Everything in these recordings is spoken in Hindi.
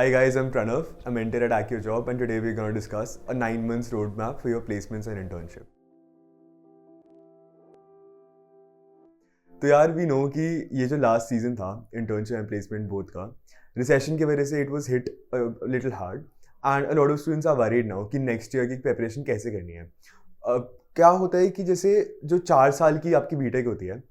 Hi guys, I'm Pranav. I'm mentor at AccioJob, and today we're going to discuss a 9 months roadmap for your placements and internship. तो यार वी नो कि ये जो लास्ट सीजन था इंटर्नशिप एंड प्लेसमेंट बोथ का रिसेशन की वजह से it was hit little hard and a lot of students are worried now कि नेक्स्ट ईयर की प्रिपरेशन कैसे करनी है. क्या होता है कि जैसे जो 4 साल की आपकी बीटेक होती है,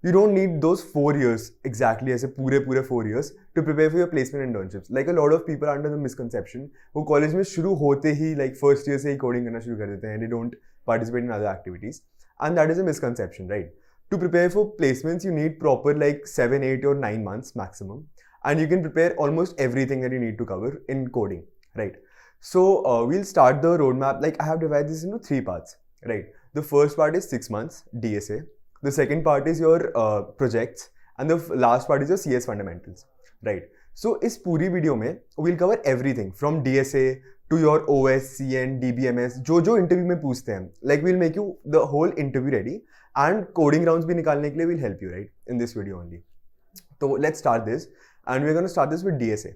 you don't need those 4 years exactly ऐसे पूरे 4 years to prepare for your placement internships. Like a lot of people are under the misconception वो कॉलेज में शुरू होते ही like first year से ही कोडिंग करना शुरू कर देते हैं and they don't participate in other activities, and that is a misconception, right? To prepare for placements you need proper like 7, 8 or 9 months maximum, and you can prepare almost everything that you need to cover in coding, right? So we'll start the roadmap. Like I have divided this into 3 parts, right? The first part is 6 months DSA. The second part is your projects, and the last part is your CS fundamentals, right? So इस पूरी वीडियो में we'll cover everything from DSA to your OS, CN, DBMS, जो इंटरव्यू में पूछते हैं. Like we'll make you the whole interview ready, and coding rounds भी निकालने के लिए we'll help you, right, in this video only. तो let's start this, and we're going to start this with DSA.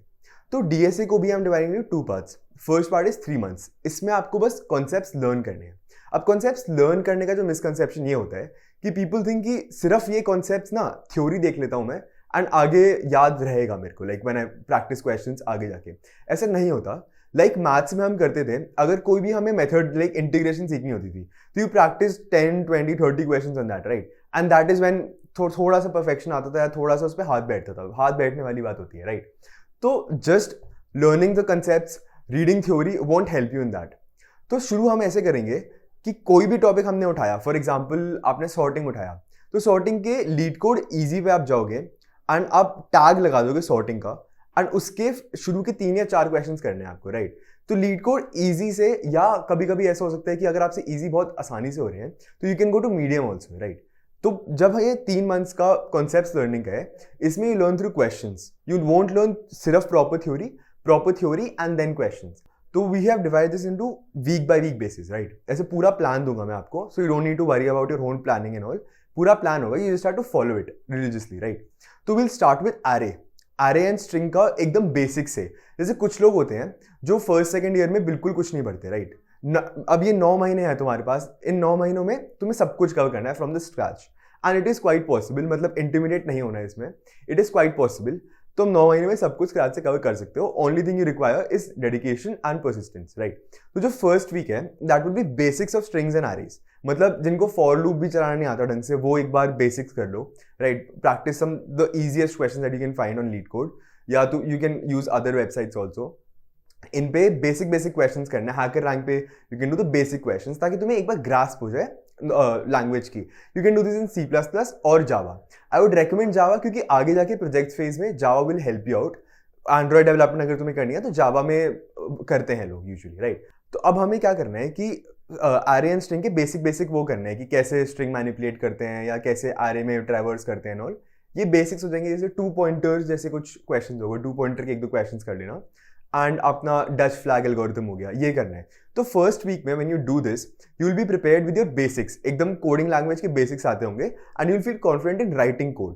तो DSA को भी हम dividing into 2 parts. First part is 3 months. इसमें आपको बस concepts learn करने हैं. अब कॉन्सेप्ट्स लर्न करने का जो मिसकंसेप्शन ये होता है कि पीपल थिंक कि सिर्फ ये कॉन्सेप्ट्स ना थ्योरी देख लेता हूँ मैं एंड आगे याद रहेगा मेरे को, like when I practice questions आगे जाके. ऐसा नहीं होता. लाइक मैथ्स में हम करते थे, अगर कोई भी हमें मेथड लाइक इंटीग्रेशन सीखनी होती थी तो you practice 10, 20, 30 questions on that, right? And that is when थोड़ा सा परफेक्शन आता था या थोड़ा सा उस पर हाथ बैठता था. हाथ बैठने वाली बात होती है, राइट? तो just learning the concepts, reading theory won't help you in that. तो शुरू हम ऐसे करेंगे कि कोई भी टॉपिक हमने उठाया, फॉर एग्जाम्पल आपने सॉर्टिंग उठाया, तो सॉर्टिंग के लीड कोड इजी पे आप जाओगे एंड आप टैग लगा दोगे सॉर्टिंग का, एंड उसके शुरू के 3 या 4 क्वेश्चंस करने हैं आपको, राइट? तो लीड कोड इजी से, या कभी कभी ऐसा हो सकता है कि अगर आपसे इजी बहुत आसानी से हो रहे हैं तो you can go to medium also, right? तो जब ये 3 मंथ्स का कॉन्सेप्ट लर्निंग का है, इसमें you learn through questions. You won't learn सिर्फ proper theory and then questions. तो we have divide this into week by week basis, right? ऐसे पूरा प्लान दूंगा मैं आपको, so you don't need to worry about your own planning and all. पूरा प्लान होगा, you just have to follow it religiously, right? तो will start with array and string का एकदम बेसिक से. जैसे कुछ लोग होते हैं जो फर्स्ट सेकंड ईयर में बिल्कुल कुछ नहीं पढ़ते, राइट? अब ये 9 महीने हैं तुम्हारे पास, इन 9 महीनों में तुम्हें सब कुछ कवर करना है from the scratch, and it is quite possible. मतलब इंटिमिडेट नहीं होना है इसमें, इट इज क्वाइट पॉसिबल. तुम 9 महीने में सब कुछ स्क्रैच से कवर कर सकते हो. Only thing you require is dedication and persistence, right? तो जो फर्स्ट वीक है that will be basics of strings and arrays. मतलब जिनको फॉर लूप भी चलाना नहीं आता ढंग से, वो एक बार बेसिक्स कर लो, right? Practice some the easiest questions that you can find on LeetCode, या तो you can use other websites also. इन पे बेसिक क्वेश्चंस करना है. हैकर रैंक पे you can do the basic questions, ताकि तुम्हें एक बार ग्रास्प हो जाए लैंग्वेज की. You can do this in C++ और जावा. आई वुड रेकमेंड जावा, क्योंकि आगे जाके प्रोजेक्ट फेज में Java will help you out. Android development अगर तुम्हें करनी है तो जावा में करते हैं लोग यूजुअली, राइट? तो अब हमें क्या करना है कि एरे एंड स्ट्रिंग के बेसिक वो करना है कि कैसे स्ट्रिंग मैनिपुलेट करते हैं या कैसे एरे में ट्रैवर्स करते हैं ऑल. ये बेसिक्स हो जाएंगे. जैसे 2 पॉइंटर्स जैसे कुछ क्वेश्चन होगा, 2 पॉइंटर के 1-2 क्वेश्चन कर लेना, एंड अपना डच फ्लैग एल्गोरिथम हो गया, ये करना है. तो फर्स्ट वीक में when you do this you will be prepared with your basics. एकदम कोडिंग लैंग्वेज के बेसिक्स आते होंगे, and you will feel confident in writing code.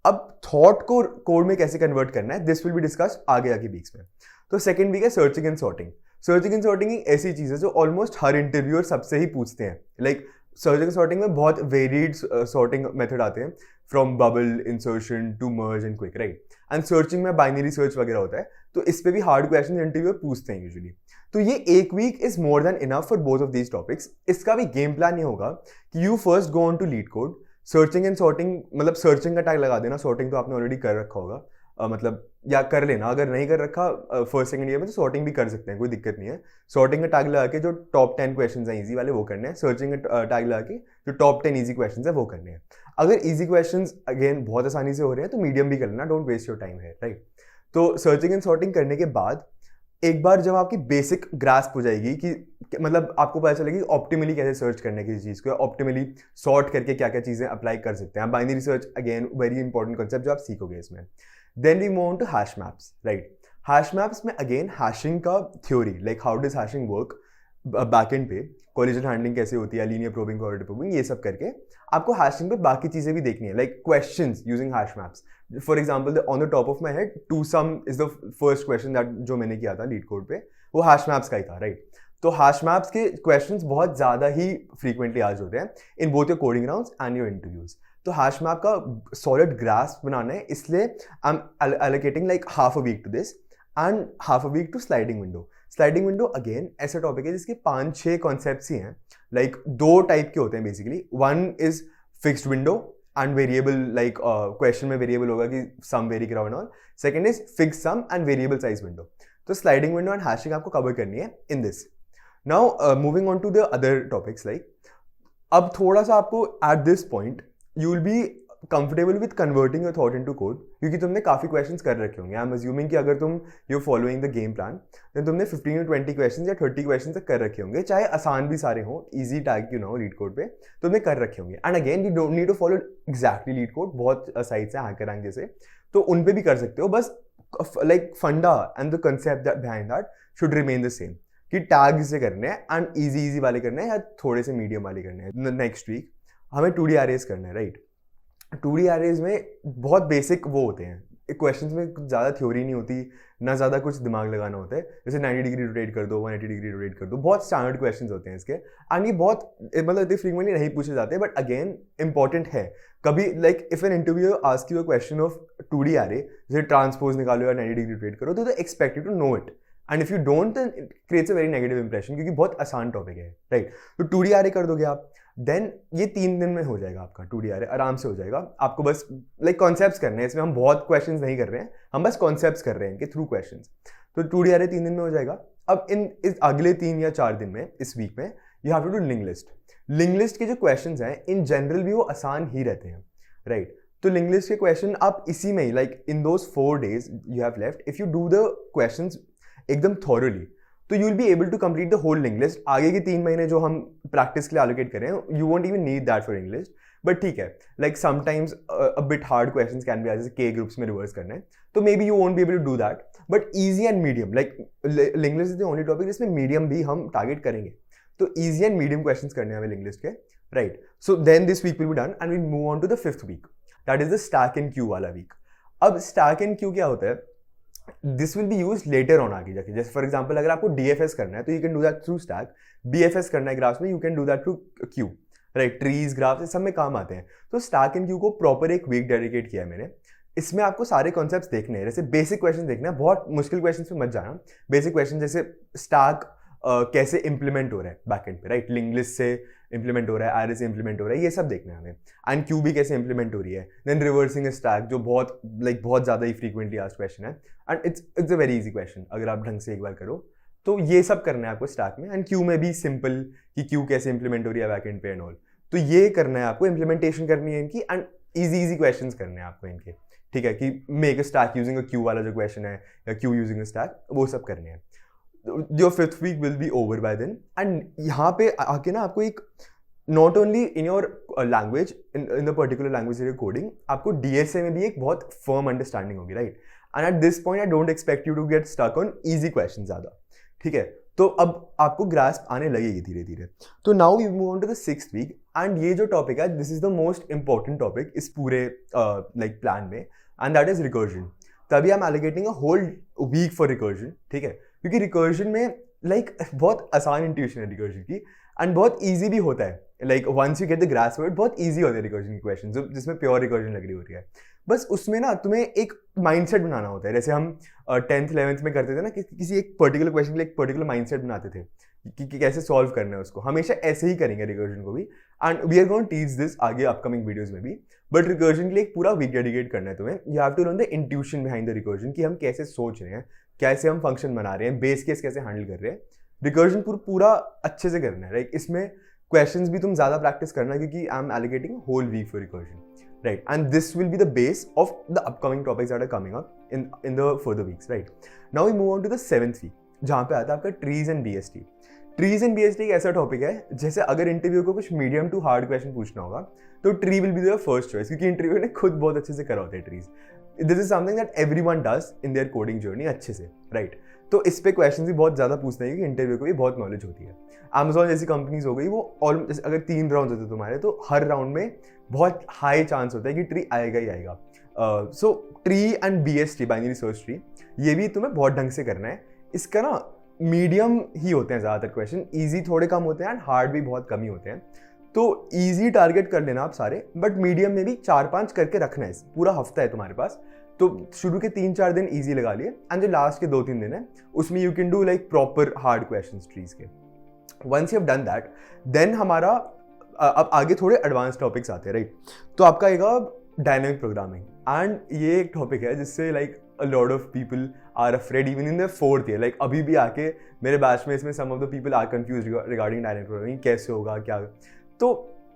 अब थॉट को कोड में कैसे कन्वर्ट करना है, दिस विल बी डिस्कस्ड आगे वीक्स में. तो सेकंड वीक है searching and sorting. Searching and sorting एक ऐसी चीज है जो ऑलमोस्ट हर इंटरव्यूअर सबसे ही पूछते हैं. लाइक सर्चिंग एंड सॉर्टिंग में बहुत वेरिड सॉर्टिंग मेथड आते हैं, from bubble, insertion to merge and quick, right? And searching में बाइनरी सर्च वगैरह होता है, तो इस पे भी हार्ड क्वेश्चन इंटरव्यूअर पूछते हैं यूजुअली. तो ये एक week is more than enough for both of these topics. इसका भी गेम प्लान ये होगा कि you first go on to LeetCode. Searching and sorting, मतलब सर्चिंग का टैग लगा देना, सॉर्टिंग तो आपने ऑलरेडी कर रखा होगा, मतलब या कर लेना. अगर नहीं कर रखा फर्स्ट सेकंड ईयर में तो सॉर्टिंग भी कर सकते हैं, कोई दिक्कत नहीं है. सॉर्टिंग का टैग लगा के जो टॉप 10 क्वेश्चंस हैं इजी वाले वो करने हैं. सर्चिंग का टैग लगा के जो टॉप 10 इजी क्वेश्चंस हैं वो करने हैं. अगर इजी क्वेश्चंस अगेन बहुत आसानी से हो रहे हैं तो मीडियम भी कर लेना, डोंट वेस्ट योर टाइम है, राइट? तो सर्चिंग एंड सॉर्टिंग करने के बाद एक बार जब आपकी बेसिक ग्रास्प हो जाएगी कि मतलब आपको पता चलेगी ऑप्टिमली कैसे सर्च करने की चीज़ को, ऑप्टिमली सॉर्ट करके क्या क्या चीज़ें अप्लाई कर सकते हैं. Binary search again very important concept जो आप सीखोगे इसमें. Then we move on to hash maps, right? Hash maps में अगेन हैशिंग का theory, like how does hashing work backend पे, कोलिजन हैंडलिंग कैसे होती है, लीनियर प्रोबिंग, कोऑर्डिनेट प्रोबिंग, ये सब करके आपको हैशिंग पे बाकी चीज़ें भी देखनी है, like questions using hash maps. For example on the top of my head two sum is the first question that जो मैंने किया था लीड कोड पे, वो हैश मैप्स का ही था, राइट? तो हैश मैप्स के क्वेश्चंस बहुत ज़्यादा ही फ्रीक्वेंटली आज होते हैं in both your coding rounds and your interviews. तो हैश मैप का सॉलिड ग्रास्प बनाना है, इसलिए I am allocating like half a week to this and half a week to sliding window. Sliding window again ऐसा टॉपिक है जिसके 5-6 कॉन्सेप्ट्स ही हैं, लाइक 2 टाइप के होते हैं basically. One is fixed window and variable, like question में वेरिएबल होगा कि सम वेरी कराओ and all. Second is fix sum and variable size window. तो स्लाइडिंग विंडो एंड हैशिंग आपको कवर करनी है in this. Now moving on to the other topics, like अब थोड़ा सा आपको at this point you will be comfortable with converting your thought into code, क्योंकि तुमने काफ़ी क्वेश्चंस कर रखे होंगे। आई एम अज्यूमिंग कि अगर तुम you following the game plan तो तुमने 15 to 20 क्वेश्चंस या 30 क्वेश्चंस तक कर रखे होंगे, चाहे आसान भी सारे हों, इजी टैग क्यों ना हो लीड कोड पे, तुमने कर रखे होंगे। And again you don't need to follow exactly LeetCode, बहुत साइट्स हैं हैकर रैंक जैसे, तो उन पे भी कर सकते हो। बस लाइक फंडा and the concept behind that should remain the same, कि टैग से करने हैं एंड इजी वाले करने हैं या थोड़े से मीडियम वाले करने हैं। नेक्स्ट वीक हमें 2D arrays करना है, राइट? 2D arrays में बहुत बेसिक वो होते हैं, क्वेश्चंस में कुछ ज़्यादा थ्योरी नहीं होती, ना ज़्यादा कुछ दिमाग लगाना होता है। जैसे 90 डिग्री रोटेट कर दो, 180 डिग्री रोटेट कर दो, बहुत स्टैंडर्ड क्वेश्चंस होते हैं इसके, एंड ये बहुत मतलब इतने फ्रीक्वेंटली नहीं पूछे जाते, बट अगेन इंपॉर्टेंट है। कभी like if an interview ask you a question of 2D array, जैसे ट्रांसपोज निकालो या 90 डिग्री रोटेट करो, तो they expect you to know it, and if you don't then it creates a very negative impression, क्योंकि बहुत आसान टॉपिक है, राइट? तो 2D array कर दोगे आप, देन ये 3 दिन में हो जाएगा आपका 2D array, आराम से हो जाएगा। आपको बस लाइक कॉन्सेप्ट्स करने हैं, इसमें हम बहुत क्वेश्चंस नहीं कर रहे हैं, हम बस कॉन्सेप्ट्स कर रहे हैं कि थ्रू क्वेश्चंस। तो 2D array 3 दिन में हो जाएगा। अब इस अगले 3 या 4 दिन में, इस वीक में, you have to do link list. Link list के जो क्वेश्चंस हैं इन जनरल भी वो आसान ही रहते हैं, राइट? तो लिंक लिस्ट के क्वेश्चन आप इसी में ही, like in those 4 days you have left, if you do the questions एकदम थॉरली, तो you will be able to complete the whole link list. आगे के 3 महीने जो हम प्रैक्टिस के लिए एलोकेट करें, you won't even need that for link list, but ठीक है, like sometimes a bit hard questions can be, जैसे के ग्रुप्स में रिवर्स करना है, तो maybe you won't be able to do that, but easy and medium, like link list is the only topic जिसमें मीडियम भी हम टारगेट करेंगे। तो ईजी एंड मीडियम क्वेश्चंस करने हैं हमें लिंक लिस्ट के, right? So then this week will be done and we move on to the 5th week, that is the stack and queue वाला वीक। अब स्टैक एंड क्यू क्या होता है? This will be use later on आगे जाके। जैसे फॉर एग्जाम्पल अगर आपको DFS करना है तो you can do that through stack, BFS करना है ग्राफ्स में, you can do that through Q, right? Trees, graphs, सब में काम आते हैं। तो स्टैक एंड क्यू को प्रॉपर एक वीक डेडिकेट किया है मैंने। इसमें आपको सारे कॉन्सेप्ट्स देखने हैं, जैसे बेसिक क्वेश्चन देखना है, बहुत मुश्किल क्वेश्चन पे मत जाना। बेसिक क्वेश्चन जैसे स्टैक कैसे इंप्लीमेंट हो रहा है बैकएंड पे, राइट? लिंक लिस्ट से इंप्लीमेंट हो रहा है, एरे से इंप्लीमेंट हो रहा है, ये सब देखना है हमें। एंड क्यू भी कैसे इंप्लीमेंट हो रही है, देन रिवर्सिंग स्टैक, जो बहुत बहुत ज़्यादा ही फ्रीक्वेंटली आस्क्ड क्वेश्चन है, and it's a very easy question अगर आप ढंग से एक बार करो तो। ये सब करना है आपको स्टैक में। एंड क्यू में भी सिंपल कि क्यू कैसे इंप्लीमेंट हो रही है बैकएंड पे एंड ऑल, तो ये करना है आपको, इंप्लीमेंटेशन करनी है इनकी, एंड इजी क्वेश्चंस करने हैं आपको इनके, ठीक है? कि make a stack using a Q वाला जो क्वेश्चन है, या क्यू यूजिंग अ स्टैक, वो सब करने हैं। Your 5th week will be over by then. And यहाँ पे आके ना आपको एक not only in your language, in the particular language your coding, आपको DSA में भी एक बहुत फर्म अंडरस्टैंडिंग होगी, right? And at this point I don't expect you to get stuck on easy question ज़्यादा, ठीक है? तो अब आपको ग्रास्प आने लगेगी धीरे धीरे। तो now we move on to the 6th week, and ये जो टॉपिक है, this is the most important topic इस पूरे लाइक प्लान में, एंड दैट इज रिकर्जन। तभी I am allocating a whole week for recursion, ठीक है? क्योंकि रिकर्जन में लाइक बहुत आसान इंट्यूशन है रिकर्जन की, एंड बहुत ईजी भी होता है। Like once you get the grasp of it, बहुत ईजी होता है रिकर्जन की क्वेश्चन, जो जिसमें प्योर रिकर्जन लग रही होती है। बस उसमें ना तुम्हें एक माइंडसेट बनाना होता है, जैसे हम 10th 11th में करते थे ना, कि किसी एक पर्टिकुलर क्वेश्चन के लिए एक पर्टिकुलर माइंडसेट बनाते थे कि कैसे सॉल्व करना है उसको। हमेशा ऐसे ही करेंगे रिकर्जन को भी, and we are going to teach this आगे अपकमिंग वीडियोस में भी। बट रिकर्जन के लिए एक पूरा वीक डेडिकेट करना है तुम्हें। You have to learn the intuition behind the recursion, कि हम कैसे सोच रहे हैं, कैसे हम फंक्शन बना रहे हैं, बेस केस कैसे हैंडल कर रहे हैं। रिकर्जन पूरा अच्छे से करना है, राइट? इसमें क्वेश्चंस भी तुम ज़्यादा प्रैक्टिस करना, क्योंकि I am allocating whole week for recursion, right? And this will be the base of the upcoming topics that are coming up in the further weeks, right? Now we move on to the 7th week, जहाँ पे आता है आपका trees and BST। Trees and BST एक ऐसा टॉपिक है, जैसे अगर इंटरव्यू को कुछ मीडियम टू हार्ड क्वेश्चन पूछना होगा तो tree will be their first choice, क्योंकि इंटरव्यू ने खुद बहुत अच्छे से करा होता है trees. This is something that everyone does in their coding journey अच्छे से, राइट? तो इस पे क्वेश्चन भी बहुत ज़्यादा पूछते हैं, क्योंकि इंटरव्यू को भी बहुत नॉलेज होती है। Amazon जैसी कंपनीज हो गई, वो अगर 3 राउंड होते तुम्हारे, तो हर राउंड में बहुत हाई चांस होता है कि ट्री आएगा ही आएगा। सो tree and BST, binary search tree, ये भी तुम्हें बहुत ढंग से करना है. इसका ना मीडियम ही होते हैं ज़्यादातर क्वेश्चन, ईजी थोड़े कम होते हैं एंड हार्ड भी बहुत कम ही होते हैं. तो ईजी टारगेट कर लेना आप सारे, बट मीडियम में भी 4-5 करके रखना है. पूरा हफ्ता है तुम्हारे पास, तो शुरू के 3-4 दिन ईजी लगा लिए एंड जो लास्ट के 2-3 दिन है उसमें you can do like proper hard questions trees के. Once you have done that, then हमारा अब आगे थोड़े एडवांस टॉपिक्स आते हैं, राइट. तो आपका आएगा डायनेमिक प्रोग्रामिंग, एंड ये एक टॉपिक है जिससे like a lot of people are afraid even in their 4th year. Like अभी भी आके मेरे बैच में इसमें some of the people are confused regarding dynamic programming, कैसे होगा क्या. तो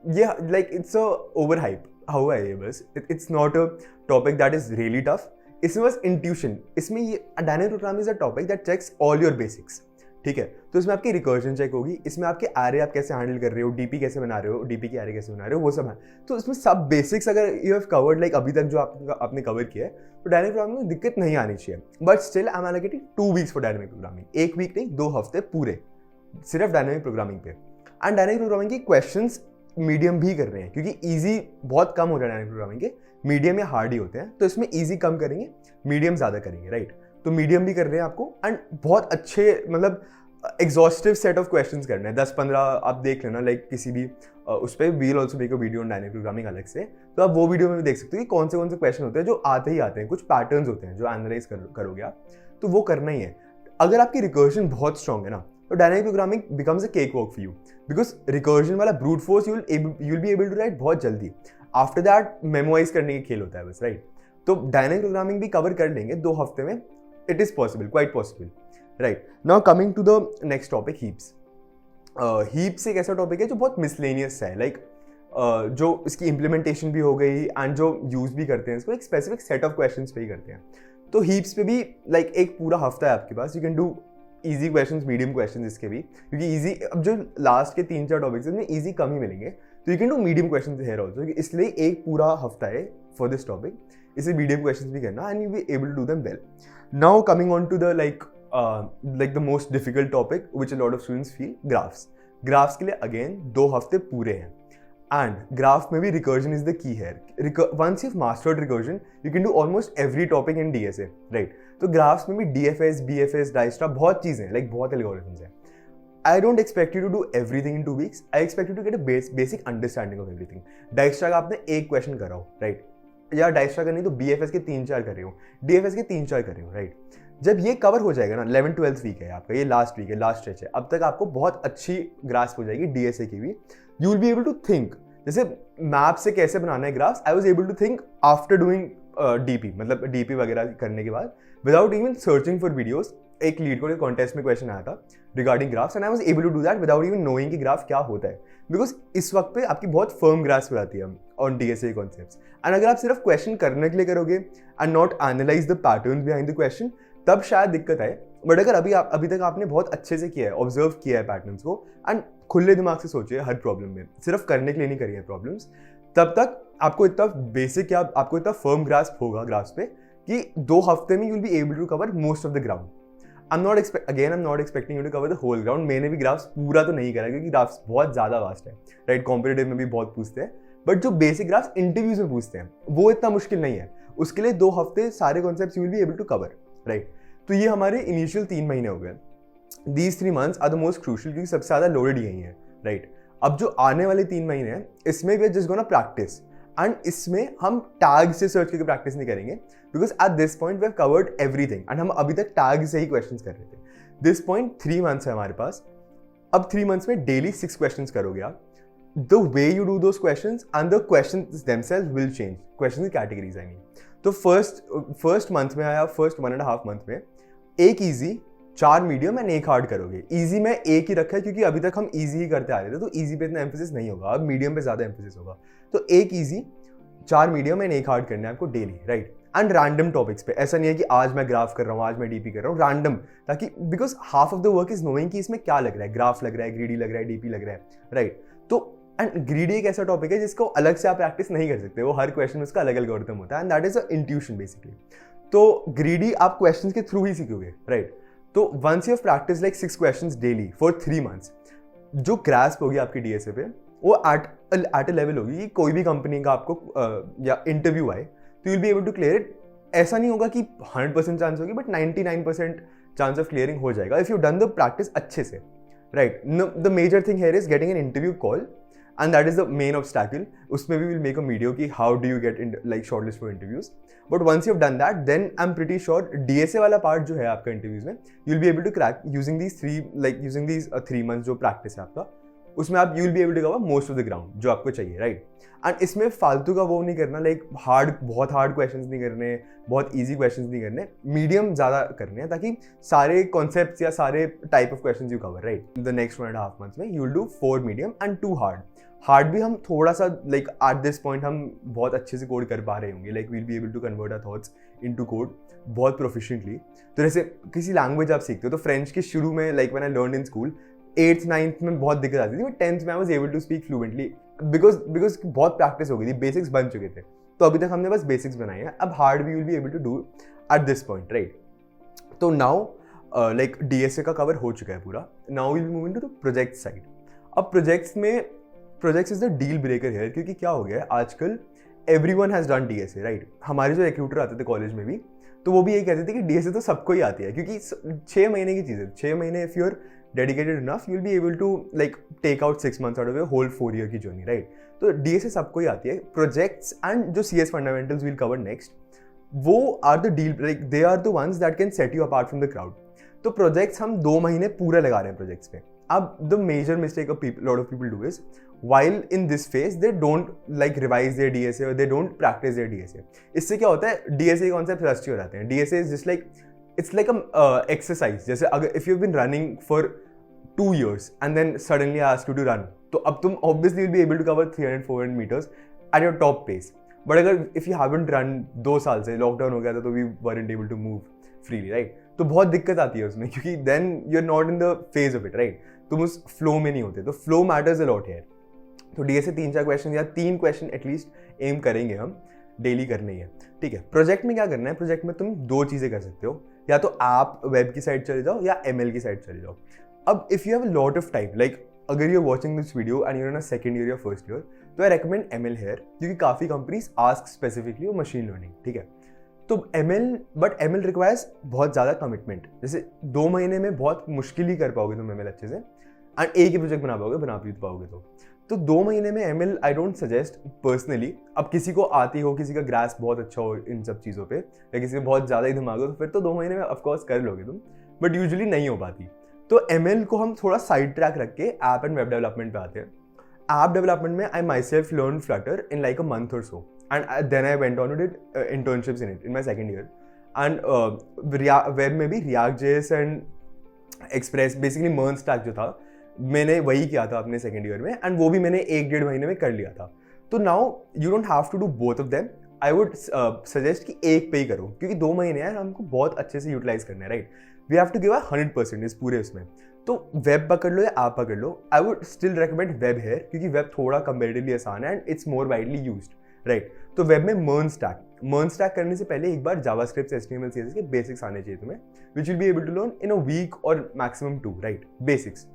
ये like it's a overhype. How है ये बस, it's not a topic that is really tough. इसमें बस intuition, इसमें ये dynamic programming is a topic that checks all your basics. ठीक है, तो इसमें आपकी रिकर्जन चेक होगी, इसमें आपके एरे आप कैसे हैंडल कर रहे हो, डीपी कैसे बना रहे हो, डीपी के एरे कैसे बना रहे हो, वो सब है. तो इसमें सब बेसिक्स अगर यू हैव कवर्ड लाइक अभी तक जो आपने कवर किया है, तो डायनेमिक प्रोग्रामिंग में दिक्कत नहीं आनी चाहिए. But still I am allocating 2 weeks for dynamic programming. 1 week नहीं, 2 हफ्ते पूरे सिर्फ डायनेमिक प्रोग्रामिंग पे. एंड डायनेमिक प्रोग्रामिंग के क्वेश्चंस मीडियम भी कर रहे हैं, क्योंकि ईजी बहुत कम होता है डायनेमिक प्रोग्रामिंग के, मीडियम या हार्ड ही होते हैं. तो इसमें ईजी कम करेंगे, मीडियम ज़्यादा करेंगे, राइट. तो मीडियम भी कर रहे हैं आपको, एंड बहुत अच्छे मतलब एग्जॉस्टिव सेट ऑफ क्वेश्चंस करने हैं. 10-15 आप देख लेना, लाइक किसी भी उस पर we'll also make a video on dynamic programming अलग से, तो आप वो वीडियो में भी देख सकते हो कि कौन से क्वेश्चन होते हैं जो आते ही आते हैं. कुछ पैटर्न्स होते हैं जो एनालाइज करोगे आप, तो वो करना ही है. अगर आपकी रिकर्जन बहुत स्ट्रॉन्ग है ना, तो dynamic programming becomes a cake walk for you, because recursion वाला brute force you will be able to write बहुत जल्दी. आफ्टर दैट मेमोराइज करने के खेल होता है बस, राइट. तो डायनेमिक प्रोग्रामिंग भी कवर कर लेंगे 2 हफ्ते में. It is possible, quite possible, right. Now coming to the next topic, heaps. Heaps एक ऐसा टॉपिक है जो बहुत मिसलेनियस है, लाइक जो इसकी इम्प्लीमेंटेशन भी हो गई एंड जो यूज़ भी करते हैं इसको एक स्पेसिफिक सेट ऑफ क्वेश्चंस पे ही करते हैं. तो हीप्स पे भी लाइक एक पूरा हफ्ता है आपके पास. You can do easy questions, medium questions इसके भी, क्योंकि ईजी अब जो लास्ट के 3-4 टॉपिक्स हैं ईजी कम ही मिलेंगे, तो you can do medium questions here also. इसलिए एक पूरा हफ्ता है फॉर दिस टॉपिक, इसे मीडियम क्वेश्चंस भी करना and you be able to do them well. Now coming on to the like the most difficult topic which a lot of students feel, graphs के लिए again 2 हफ्ते पूरे हैं. and graph में भी recursion is the key here. Once you've mastered recursion, you can do almost every topic in DSA, right? तो graphs में भी DFS, BFS, Dijkstra बहुत चीज़ें हैं, like बहुत algorithms हैं. I don't expect you to do everything in 2 weeks. I expect you to get a basic understanding of everything. Dijkstra का आपने एक क्वेश्चन करा हो, right? या Dijkstra का नहीं तो BFS के 3-4 कर रहे हो, DFS के 3-4 कर रहे हो, right? जब ये कवर हो जाएगा ना, 11th-12th वीक है आपका, ये लास्ट वीक है, लास्ट स्ट्रेच है, अब तक आपको बहुत अच्छी ग्रास्प हो जाएगी DSA की भी. You will be able to think, जैसे मैप से कैसे बनाना है graphs, I was able to think after doing DP, मतलब DP वगैरह करने के बाद, without even searching for videos. एक लीड कोड कॉन्टेस्ट में क्वेश्चन आया था regarding graphs and I was able to do that without even knowing कि ग्राफ क्या होता है, बिकॉज इस वक्त पे आपकी बहुत फर्म ग्रास्प हो जाती है ऑन DSA कॉन्सेप्ट्स. एंड अगर आप सिर्फ क्वेश्चन करने के लिए करोगे and not analyse the pattern behind the question, तब शायद दिक्कत आए. बट अगर अभी तक आपने बहुत अच्छे से किया है, ऑब्जर्व किया है पैटर्न्स को एंड खुले दिमाग से सोचिए हर प्रॉब्लम में, सिर्फ करने के लिए नहीं करी है प्रॉब्लम्स, तब तक आपको इतना बेसिक या आपको इतना फर्म ग्रास्प होगा ग्राफ्स पे कि 2 हफ्ते में you will be able to cover most of the ground. I am not expecting you to cover the whole ground. मैंने भी ग्राफ्स पूरा तो नहीं करा क्योंकि ग्राफ्स बहुत ज़्यादा वास्ट है, राइट. कॉम्पिटेटिव में भी बहुत पूछते हैं, बट जो बेसिक ग्राफ्स इंटरव्यूज में पूछते हैं वो इतना मुश्किल नहीं है. उसके लिए 2 हफ्ते सारे concepts you will be able to cover, right. तो ये हमारे इनिशियल 3 महीने हो गए. These 3 months are the most crucial, क्योंकि सबसे ज़्यादा लोडेड यही है, राइट. अब जो आने वाले 3 महीने हैं इसमें we are just gonna practice, and इसमें हम टैग से सर्च करके प्रैक्टिस नहीं करेंगे, because at this point we have covered everything and हम अभी तक टैग से ही क्वेश्चंस कर रहे थे. दिस पॉइंट 3 months है हमारे पास. अब 3 months में डेली 6 क्वेश्चंस करोगे आप. The way you do those questions and the questions themselves will change. Question की कैटेगरीज आई मीन. तो फर्स्ट मंथ में या फर्स्ट 1.5 month में एक ईजी, 4 मीडियम एंड 1 हार्ड करोगे. ईजी में एक ही रखा है क्योंकि अभी तक हम ईजी ही करते आ रहे थे, तो ईजी पे इतना एम्फेसिस नहीं होगा, अब मीडियम पे ज़्यादा एम्फेसिस होगा. तो एक ईजी, 4 मीडियम एंड 1 हार्ड करना है आपको daily, right. And random topics पे, ऐसा नहीं है कि आज मैं ग्राफ कर रहा हूँ, आज मैं DP कर रहा हूँ, रैंडम, ताकि because half of the work is knowing कि इसमें क्या लग रहा है, ग्राफ लग रहा है, ग्रीडी लग रहा है, DP लग रहा है, राइट. तो एंड ग्रीडी एक ऐसा टॉपिक है जिसको अलग से आप प्रैक्टिस नहीं कर सकते, वो हर क्वेश्चन में उसका अलग एल्गोरिथम होता है and that is a intuition basically. तो ग्रीडी आप क्वेश्चंस के थ्रू ही सीखोगे, राइट. तो once you have practice like 6 questions daily for 3 months, जो ग्रास्प होगी आपकी DSA पे वो एट अ लेवल होगी कि कोई भी कंपनी का आपको या इंटरव्यू आए तो you will be able to clear it. ऐसा नहीं होगा कि 100% चांस होगी, बट 99% चांस ऑफ क्लियरिंग हो जाएगा if you done the practice अच्छे से, right. The major thing here is getting an interview call, and that is the main obstacle. उसमें भी विल मेक अ वीडियो कि how do you get like shortlist for interviews. But once you have done that, then I am pretty sure DSA वाला पार्ट जो है आपका इंटरव्यूज में, you will be able to crack using these 3 months जो प्रैक्टिस है आपका, उसमें आप you will be able to cover most of the ground जो आपको चाहिए, राइट. एंड इसमें फालतू का वो नहीं करना, लाइक बहुत हार्ड क्वेश्चंस नहीं करने, बहुत इजी क्वेश्चंस नहीं करने, मीडियम ज़्यादा करने हैं, ताकि सारे कॉन्सेप्ट्स या सारे type of questions you cover, right. The next 1.5 months में you will do 4 medium and 2 hard भी हम थोड़ा सा लाइक एट दिस पॉइंट हम बहुत अच्छे से कोड कर पा रहे होंगे, like we'll be able to convert our thoughts into code बहुत प्रोफिशिएंटली. तो जैसे किसी लैंग्वेज आप सीखते हो, तो फ्रेंच के शुरू में like when I learn in school 8th 9th में बहुत दिक्कत आती थी, बट 10th में I was able to speak fluently because बहुत प्रैक्टिस हो गई थी, बेसिक्स बन चुके थे. तो अभी तक हमने बस बेसिक्स बनाए हैं, अब हार्ड भी will be able to do at this point, right. तो नाउ लाइक डीएसए का कवर हो चुका है पूरा. Now will be moving to the project side. अब projects is the deal breaker है, क्योंकि क्या हो गया है आजकल, everyone has done DSA, right. हमारे जो रिक्रूटर आते थे कॉलेज में भी, तो वो भी यही कहते थे कि डीएसए तो सबको ही आती है, क्योंकि 6 महीने की चीज़ है. 6 महीने if you are dedicated enough, you will be able to like take out 6 months out of your whole 4 year की जर्नी, राइट. तो डीएसए सबको ही आती है. प्रोजेक्ट्स एंड जो CS fundamentals will cover next, वो are the deal, like they are the ones that can set you apart from the crowd. तो प्रोजेक्ट्स हम 2 महीने पूरा लगा रहे हैं प्रोजेक्ट्स पे. अब the major mistake lot of people do is, while in this phase they don't like revise their DSA or they don't practice their DSA. इससे क्या होता है, DSA कॉन्सेप्ट रस्टी हो जाते हैं. DSA is just like it's like a exercise. जैसे अगर if you've been running for 2 years and then suddenly I ask you to run, तो अब तुम obviously will be able to cover 300-400 meters at your top pace. But अगर if you haven't run 2 साल से, लॉकडाउन हो गया था तो we weren't able to move freely, right? तो बहुत दिक्कत आती है उसमें, क्योंकि then you're not in the phase of it, right? तुम उस फ्लो में नहीं होते. तो flow matters a lot here. तो डीएसए 3-4 क्वेश्चन या 3 क्वेश्चन एटलीस्ट एम करेंगे हम, डेली करने ही है, ठीक है. प्रोजेक्ट में क्या करना है, प्रोजेक्ट में तुम 2 चीज़ें कर सकते हो, या तो आप वेब की साइड चले जाओ या एमएल की साइड चले जाओ. अब if you have a lot of time, like अगर you are watching this video and you are in a second year या फर्स्ट ईयर, तो आई रेकमेंड एमएल हेयर, क्योंकि काफ़ी कंपनीज आस्क स्पेसिफिकली वो मशीन लर्निंग, ठीक है. तो एमएल रिक्वायर्स बहुत ज़्यादा कमिटमेंट. जैसे 2 महीने में बहुत मुश्किल ही कर पाओगे तुम एमएल अच्छे से, एंड एक ही प्रोजेक्ट बना भी पाओगे. तो 2 महीने में ML I don't suggest personally. अब किसी को आती हो, किसी का ग्रास्प बहुत अच्छा हो इन सब चीज़ों पे, या किसी में बहुत ज़्यादा ही दिमाग हो, तो फिर तो 2 महीने में ऑफकोर्स कर लोगे तुम, बट यूजुअली नहीं हो पाती. तो एमएल को हम थोड़ा साइड ट्रैक रख के ऐप एंड वेब डेवलपमेंट पे आते हैं. ऐप डेवलपमेंट में I myself learn Flutter in like a month और so, and then I went on to did internships in it in my second year. And web में भी React JS and Express, basically MERN stack जो था, मैंने वही किया था अपने सेकेंड ईयर में, एंड वो भी मैंने 1-1.5 महीने में कर लिया था. तो now you don't have to do both of them. I would suggest कि एक पे ही करो, क्योंकि 2 महीने हैं, हमको बहुत अच्छे से यूटिलाइज करना है, right. We have to give 100% इस पूरे उसमें. तो वेब पकड़ लो या आप पकड़ लो, I would still recommend web here, क्योंकि वेब थोड़ा कंपेरेटिवली आसान है and it's more widely used, right. तो वेब में मर्न स्टैक करने से पहले एक बार जावास्क्रिप्ट, एचटीएमएल, सीएसएस के बेसिक्स आने चाहिए तुम्हें, which will be able to learn in a week और maximum 2, right, basics.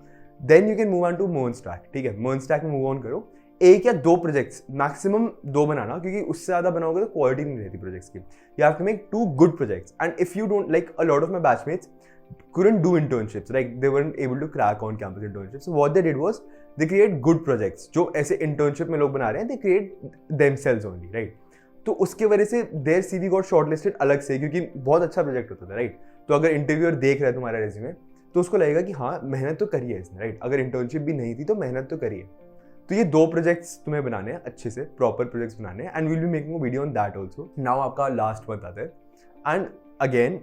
Then you can move on to MERN stack, ठीक है. मर्न स्टैक में मूव ऑन करो, 1 या 2 प्रोजेक्ट्स, मैक्सिमम 2 बनाना, क्योंकि उससे ज़्यादा बनाओगे तो क्वालिटी नहीं रहती प्रोजेक्ट्स की. You have to make 2 good projects, and if you don't like, a lot of my batchmates couldn't do internships, like they weren't able to crack on campus internships. So what they did was they create good projects. जो ऐसे internship में लोग बना रहे हैं, they create themselves only, right? तो उसके वजह से their CV got shortlisted अलग से, क्योंकि बहुत अच्छा प्रोजेक्ट होता था, राइट. तो अगर इंटरव्यूअर देख रहा है तुम्हारा रेज्यूमे, तो उसको लगेगा कि हाँ मेहनत तो करी है इसने, राइट. अगर इंटर्नशिप भी नहीं थी तो मेहनत तो करी है. तो ये 2 प्रोजेक्ट्स तुम्हें बनाने हैं, अच्छे से प्रॉपर प्रोजेक्ट्स बनाने हैं, and will be making a video on that also. Now आपका लास्ट मंथ आता है, एंड अगेन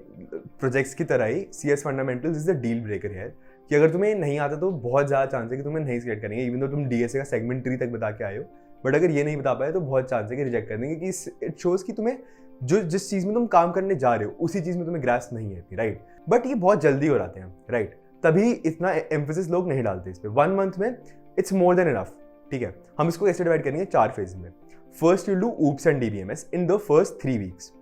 प्रोजेक्ट्स की तरह ही CS fundamentals is the deal breaker है, कि अगर तुम्हें नहीं आता तो बहुत ज़्यादा चांस है कि तुम्हें नहीं सिलेक्ट करेंगे, इवन तो तुम DSA का सेगमेंट 3 तक बता के आए हो, बट अगर ये नहीं बता पाए तो बहुत चांस है कि रिजेक्ट कर देंगे, कि इट शोज़ कि तुम्हें जिस चीज़ में तुम काम करने जा रहे हो उसी चीज़ में तुम्हें ग्रास्प नहीं है, राइट. बट ये बहुत जल्दी हो जाते हैं, राइट. तभी इतना एम्फेसिस लोग नहीं डालते इस पर. 1 मंथ में इट्स मोर देन इनफ, ठीक है. हम इसको कैसे डिवाइड करेंगे 4 फेज में. First you do oops and DBMS in the first 3 weeks.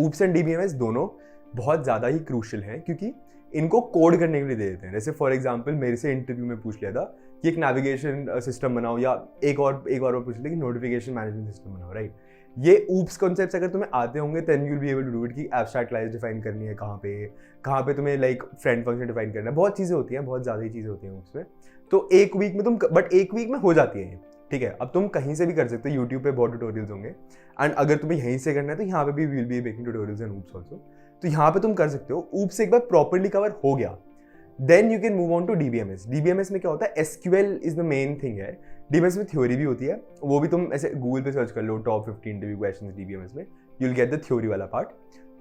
Oops and DBMS दोनों बहुत ज़्यादा ही क्रूशियल हैं, क्योंकि इनको कोड करने के लिए दे देते हैं. जैसे फॉर एग्जांपल मेरे से इंटरव्यू में पूछ लिया था कि एक नेविगेशन सिस्टम बनाओ, या एक और पूछ लिया कि नोटिफिकेशन मैनेजमेंट सिस्टम बनाओ, राइट. ये ऊप्स कॉन्सेप्ट्स अगर तुम्हें आते होंगे then you will be able to do it, कि एब्स्ट्रैक्ट क्लास डिफाइन करनी है कहाँ पे तुम्हें लाइक फ्रेंड फंक्शन डिफाइन करना है, बहुत चीज़ें होती हैं, बहुत ज़्यादा ही चीज़ें होती हैं उसमें। तो एक वीक में बट एक वीक में हो जाती है, ठीक है। अब तुम कहीं से भी कर सकते हो, यूट्यूब पे बहुत ट्यूटोरियल्स होंगे, एंड अगर तुम्हें यहीं से करना है तो यहाँ पे भी will be making tutorials and oops also, तो यहाँ पे तुम कर सकते हो। ऊप्स एक बार प्रॉपरली कवर हो गया, then you can move on to DBMS. DBMS में क्या होता है, SQL is the main thing है। डीबीएमएस में थ्योरी भी होती है, वो भी तुम ऐसे गूगल पे सर्च कर लो, टॉप 15 इंटरव्यू क्वेश्चंस डीबीएमएस में, you will get the theory वाला पार्ट।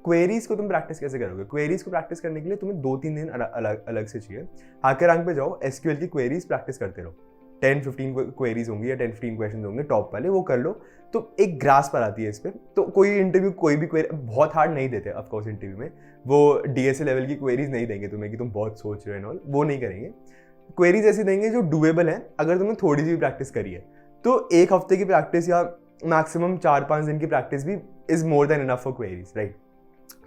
क्वेरीज को तुम प्रैक्टिस कैसे करोगे? क्वेरीज को प्रैक्टिस करने के लिए तुम्हें 2-3 दिन अलग से चाहिए। हैकर रैंक पे जाओ, एसक्यूएल की क्वेरीज प्रैक्टिस करते रहो, 10-15 क्वेरीज होंगी या 10-15 क्वेश्चन होंगे टॉप वाले, वो कर लो, तो एक ग्रास्प पर आती है इस पर। तो कोई इंटरव्यू कोई भी क्वेरी बहुत हार्ड नहीं देते ऑफकोर्स, इंटरव्यू में वो डीएसए लेवल की क्वेरीज नहीं देंगे तुम्हें कि तुम बहुत सोच रहे हो एंड ऑल, वो नहीं करेंगे। क्वेरीज ऐसी देंगे जो डूएबल है, अगर तुमने थोड़ी सी भी प्रैक्टिस करी है तो एक हफ्ते की प्रैक्टिस या मैक्सिमम 4-5 दिन की प्रैक्टिस भी is more than enough for queries, right.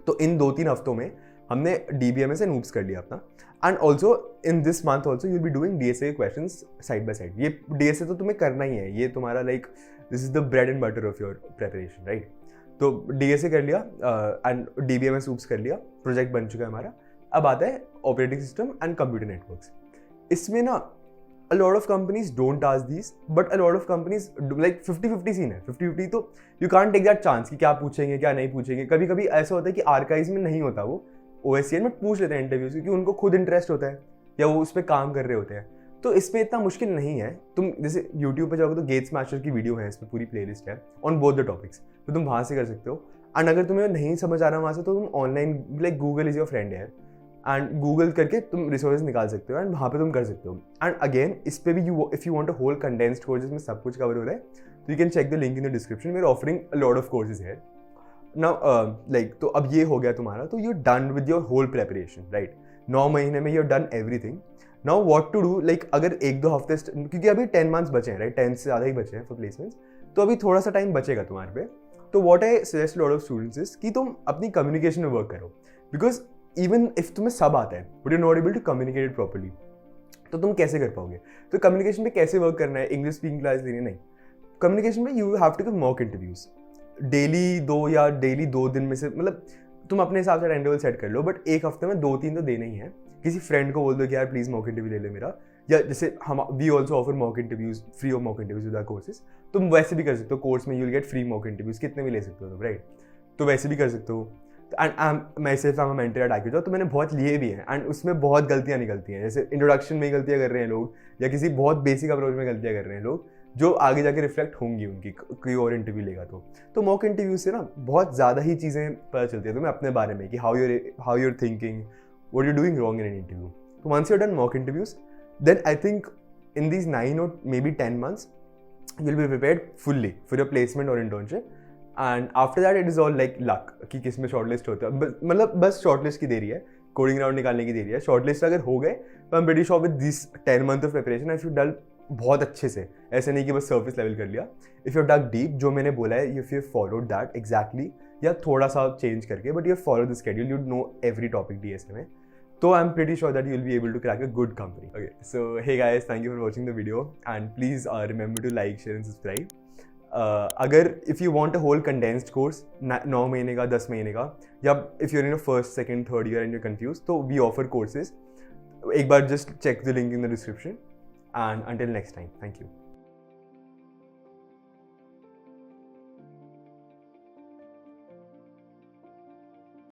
तो इन 2-3 हफ्तों में हमने डीबीएमएस एंड ऊप्स कर लिया अपना, and also in this month also you will be doing DSA questions side by side. ये डीएसए तो तुम्हें करना ही है, ये तुम्हारा like this is the bread and butter of your preparation, right. तो डीएसए कर लिया एंड डीबीएमएस ऊप्स कर लिया, प्रोजेक्ट बन चुका है हमारा। अब आता है operating system and computer networks. इसमें ना a lot of companies don't ask these, but a lot of companies like 50-50 scene है, 50-50, तो you can't take that chance कि क्या पूछेंगे क्या नहीं पूछेंगे। कभी कभी ऐसा होता है कि आर्काइव्स में नहीं होता, वो OSCN में पूछ लेते हैं इंटरव्यूज, क्योंकि उनको खुद इंटरेस्ट होता है या वो उस पर काम कर रहे होते हैं। तो इसमें इतना मुश्किल नहीं है। तुम जैसे यूट्यूब पे जाओगे तो गेट्स मास्टर की वीडियो है, इसमें पूरी प्लेलिस्ट है ऑन बोथ द टॉपिक्स, तो तुम वहाँ से कर सकते हो। एंड अगर तुम्हें नहीं समझ आ रहा वहाँ से, तो तुम online like Google is your friend है, एंड गूगल करके तुम रिसोर्सेज निकाल सकते हो एंड वहाँ पे तुम कर सकते हो। एंड अगेन इस पे भी if you want a whole condensed course जिसमें सब कुछ कवर हो रहा है, तो you can check the link in the description. We are offering a lot of courses here now, like तो अब ये हो गया तुम्हारा, तो you done with your whole preparation, right. 9 महीने में you done everything. Now what to do, like अगर 1-2 हफ्ते, क्योंकि अभी 10 मंथ्स बचे हैं, राइट, 10 से ज़्यादा ही बचे हैं फॉर प्लेसमेंट्स, तो अभी थोड़ा सा टाइम बचेगा तुम्हारे पे। तो what I suggest lot of students is कि तुम अपनी कम्युनिकेशन में वर्क करो, बिकॉज इवन इफ तुम्हें सब आता है but you not able to communicate properly, तो तुम कैसे कर पाओगे? तो कम्युनिकेशन पे कैसे वर्क करना है? इंग्लिश स्पीकिंग क्लास लेनी नहीं, कम्युनिकेशन में you have to give mock interviews daily 2 दिन में से, मतलब तुम अपने हिसाब से टाइम टेबल सेट कर लो, बट एक हफ्ते में 2-3 तो देना ही है। किसी फ्रेंड को बोल दो कि यार प्लीज मॉक इंटरव्यू ले ले मेरा, या जैसे हम we also offer mock interviews, free of mock interviews with our courses. तुम वैसे भी कर सकते हो, कोर्स में you will get free mock interviews, कितने भी ले सकते हो तुम, राइट। तो वैसे भी कर सकते हो। एंड मैं सिर्फ मेंटर एट आईक्यू, तो मैंने बहुत लिए भी हैं, एंड उसमें बहुत गलतियाँ निकलती हैं, जैसे इंट्रोडक्शन में ही गलतियाँ कर रहे हैं लोग, या किसी बहुत बेसिक अप्रोच में गलतियाँ कर रहे हैं लोग, जो आगे जाके रिफ्लेक्ट होंगी उनकी, कोई और इंटरव्यू लेगा तो मॉक इंटरव्यू से ना बहुत ज़्यादा ही चीज़ें पता चलती है तुम्हें अपने बारे में, कि how you're thinking, what you doing wrong in an interview. तो once you done mock interviews, then I think in these 9 or maybe 10 months you will be prepared fully for your placement or internship, and after that it is all like luck कि किस में शॉर्टलिस्ट होता है, मतलब बस शॉर्टलिस्ट की देरी है, कोडिंग राउंड निकालने की देरी है। शॉर्टलिस्ट अगर हो गए तो आई am pretty sure with this 10 months of preparation if you done बहुत अच्छे से, ऐसे नहीं कि बस सर्फेस लेवल कर लिया, इफ यू डग डीप, जो मैंने बोला है, if you followed that exactly, या थोड़ा सा चेंज करके, but you follow the schedule, you know every topic DSA में, so I'm pretty sure that you'll be able to crack a good company. Okay, so hey guys, thank you for watching the video, and please remember to like, share and subscribe. अगर if you want a whole condensed course 9 महीने का, 10 महीने का, या if you're in your first, second, third year and you're confused, तो we offer courses. एक बार just check the link in the description, and until next time, thank you.